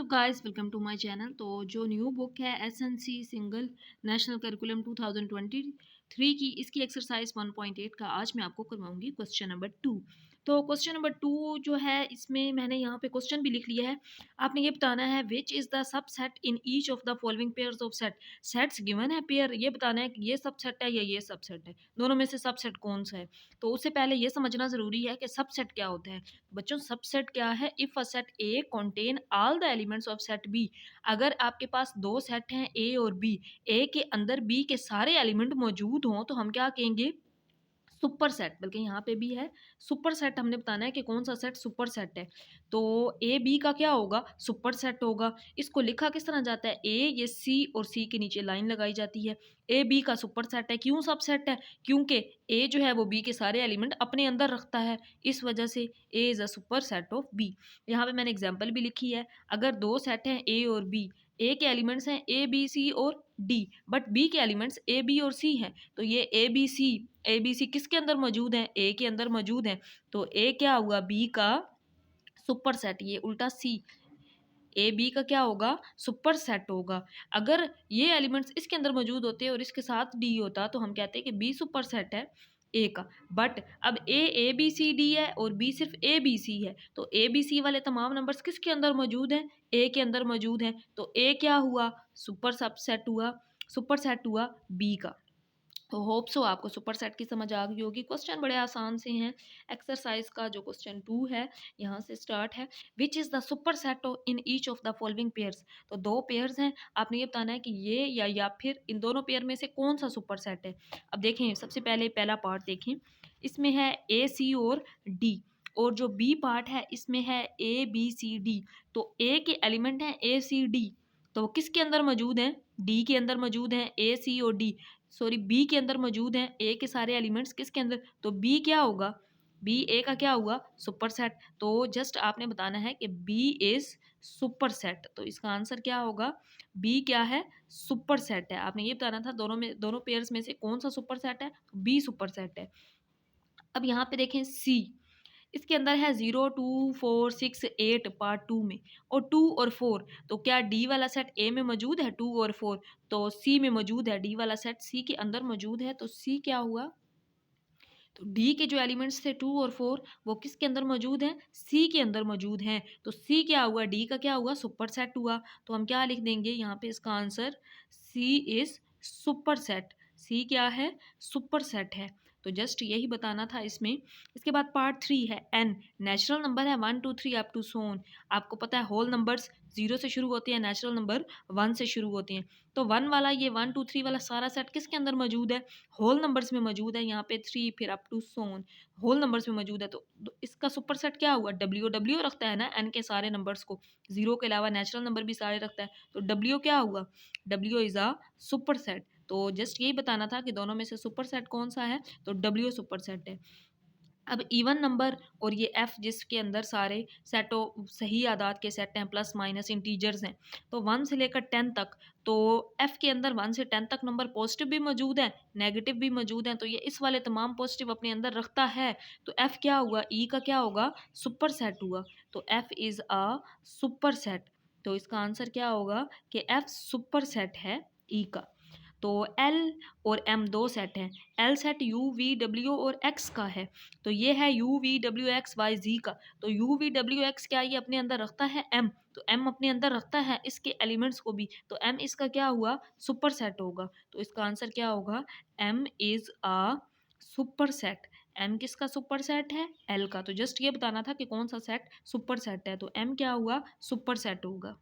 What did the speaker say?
So guys welcome to my channel. तो जो new book है एसएनसी सिंगल नेशनल करिकुलम 2023 की, इसकी एक्सरसाइज 1.8 का आज मैं आपको करवाऊंगी क्वेश्चन नंबर 2। तो क्वेश्चन नंबर 2 जो है, इसमें मैंने यहाँ पे क्वेश्चन भी लिख लिया है। आपने ये बताना है which is the subset in each of the following pairs of set. Sets given है, पेयर ये बताना है कि ये सबसेट है या ये सबसेट है, दोनों में से सबसेट कौन सा है। तो उससे पहले ये समझना ज़रूरी है कि सबसेट क्या होता है। बच्चों सबसेट क्या है? If a set A contain all the elements of set B. अगर आपके पास दो सेट हैं ए और बी, ए के अंदर बी के सारे एलिमेंट मौजूद हों तो हम क्या कहेंगे? Super set. बल्कि यहाँ पे भी है सुपर सेट, हमने बताना है कि कौन सा सेट सुपर सेट है। तो ए बी का क्या होगा? सुपर सेट होगा। इसको लिखा किस तरह जाता है? ए ये सी और सी के नीचे लाइन लगाई जाती है। ए बी का सुपर सेट है। क्यों सब सेट है? क्योंकि ए जो है वो बी के सारे एलिमेंट अपने अंदर रखता है, इस वजह से A is a superset of B. यहाँ पे मैंने एग्जाम्पल भी लिखी है। अगर दो सेट हैं ए और बी, ए के एलिमेंट्स हैं ए बी सी और डी, बट बी के एलिमेंट्स ए बी और सी हैं, तो ये ए बी सी किसके अंदर मौजूद हैं? ए के अंदर मौजूद हैं। तो ए क्या हुआ? बी का सुपर सेट। ये उल्टा सी, ए बी का क्या होगा? सुपर सेट होगा। अगर ये एलिमेंट्स इसके अंदर मौजूद होते और इसके साथ डी होता तो हम कहते हैं कि बी सुपर सेट है ए का। बट अब ए बी सी डी है और बी सिर्फ ए बी सी है, तो ए बी सी वाले तमाम नंबर्स किसके अंदर मौजूद हैं? ए के अंदर मौजूद हैं। तो ए क्या हुआ? सुपर सबसेट हुआ, सुपर सेट हुआ बी का। तो होप सो आपको सुपर सेट की समझ आ गई होगी। क्वेश्चन बड़े आसान से हैं। एक्सरसाइज का जो क्वेश्चन 2 है, यहाँ से स्टार्ट है। Which is the super set in each of the following pairs. तो दो पेयर्स हैं, आपने ये बताना है कि ये या फिर इन दोनों पेयर में से कौन सा सुपर सेट है। अब देखें, सबसे पहले पहला पार्ट देखें। इसमें है ए सी और डी, और जो बी पार्ट है इसमें है ए बी सी डी। तो ए के एलिमेंट हैं ए सी डी, तो वो किसके अंदर मौजूद हैं? डी के अंदर मौजूद हैं। ए सी और डी, सॉरी बी के अंदर मौजूद हैं। ए के सारे एलिमेंट्स किसके अंदर? तो बी क्या होगा? बी ए का क्या हुआ? Super set. तो जस्ट आपने बताना है कि बी इज सुपर सेट, तो इसका आंसर क्या होगा? बी क्या है? सुपर सेट है। आपने ये बताना था दोनों में, दोनों पेयर्स में से कौन सा सुपर सेट है? तो बी सुपर सेट है। अब यहाँ पे देखें सी, इसके अंदर है 0 2 4 6 8 पार्ट 2 में, और 2 और 4। तो क्या डी वाला सेट ए में मौजूद है 2 और 4? तो सी में मौजूद है, डी वाला सेट सी के अंदर मौजूद है। तो सी क्या हुआ? तो डी के जो एलिमेंट्स थे 2 और 4, वो किसके अंदर मौजूद हैं? सी के अंदर मौजूद हैं। तो सी क्या हुआ? डी का क्या हुआ? सुपर सेट हुआ। तो हम क्या लिख देंगे यहाँ पे? इसका answer C is superset. C क्या है? सुपर सेट है। तो जस्ट यही बताना था इसमें। इसके बाद पार्ट 3 है एन। नेचुरल नंबर है 1 2 3 अप टू सोन। आपको पता है होल नंबर्स 0 से शुरू होते हैं, नेचुरल नंबर 1 से शुरू होते हैं। तो 1 वाला, ये 1 2 3 वाला सारा सेट किसके अंदर मौजूद है? होल नंबर्स में मौजूद है। यहाँ पे 3 फिर अप टू सोन होल नंबर्स में मौजूद है। तो इसका सुपर सेट क्या हुआ? डब्ल्यू डब्ल्यू रखता है ना एन के सारे नंबर्स को, 0 के अलावा नेचुरल नंबर भी सारे रखता है। तो डब्ल्यू क्या हुआ? W is a super set. तो जस्ट यही बताना था कि दोनों में से सुपर सेट कौन सा है। तो डब्ल्यू सुपर सेट है। अब इवन नंबर और ये एफ, जिसके अंदर सारे सेटों सही आदाद के सेट हैं, प्लस माइनस इंटीजर्स हैं, तो 1 से लेकर 10 तक। तो एफ के अंदर 1 से 10 तक नंबर पॉजिटिव भी मौजूद हैं, नेगेटिव भी मौजूद हैं। तो ये इस वाले तमाम पॉजिटिव अपने अंदर रखता है। तो एफ क्या हुआ? ई का क्या होगा? सुपर सेट हुआ। तो F is a super set. तो इसका आंसर क्या होगा? कि एफ सुपर सेट है ई का। तो एल और एम दो सेट हैं। L set U V W और एक्स का है। तो ये है U V W X Y Z का। तो यू वी डब्ल्यू एक्स क्या ये अपने अंदर रखता है? एम। तो एम अपने अंदर रखता है इसके एलिमेंट्स को भी। तो एम इसका क्या हुआ? सुपर सेट होगा। तो इसका आंसर क्या होगा? M is a superset. M किसका सुपर सेट है? एल का। तो जस्ट ये बताना था कि कौन सा सेट सुपर सेट है। तो एम क्या हुआ? सुपर सेट होगा।